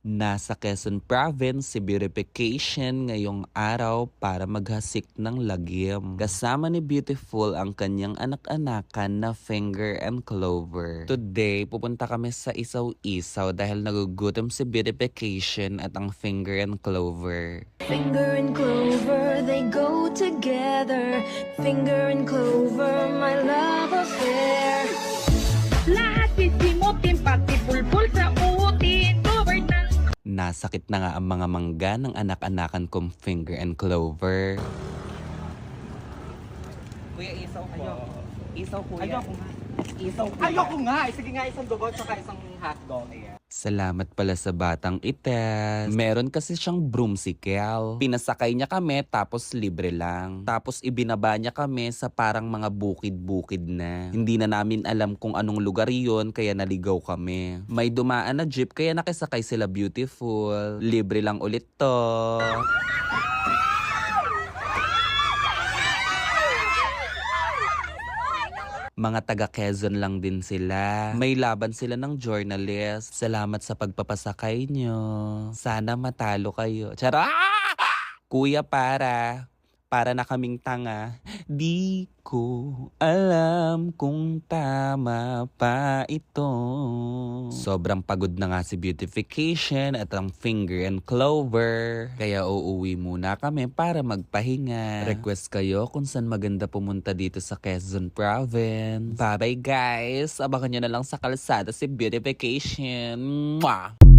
Nasa Quezon Province si Beautification ngayong araw para maghasik ng lagim. Kasama ni Beautiful ang kanyang anak-anakan na Finger and Clover. Today, pupunta kami sa Isaw-Isaw dahil nagugutom si Beautification at ang Finger and Clover. Finger and clover, they go together. Finger and clover, my love affair. Lahat sisimutin, pati pulpul sa utin. Covered ng Nasakit na nga ang mga mangga ng anak-anakan kong Finger and Clover. Kuya, isaw po. Isaw, kuya. Ayoko nga. Isaw, kuya. Ayoko nga. Sige nga, isang dugo at isang hotdog. Ayan. Salamat pala sa batang ites. Meron kasi siyang broomsicle. Pinasakay niya kami tapos libre lang. Tapos ibinaba niya kami sa parang mga bukid-bukid na. Hindi na namin alam kung anong lugar yon kaya naligaw kami. May dumaan na jeep kaya nakisakay sila Beautiful. Libre lang ulit to. Mga taga Quezon lang din sila. May laban sila ng journalist. Salamat sa pagpapasakay nyo. Sana matalo kayo. Charot! Kuya, para na kaming tanga. Di ko alam kung tama pa ito. Sobrang pagod na nga si Beautification at ang Finger and Clover. Kaya uuwi muna kami para magpahinga. Request kayo kung saan maganda pumunta dito sa Quezon Province. Bye bye guys! Abangan nyo na lang sa kalsada si Beautification. Mwah!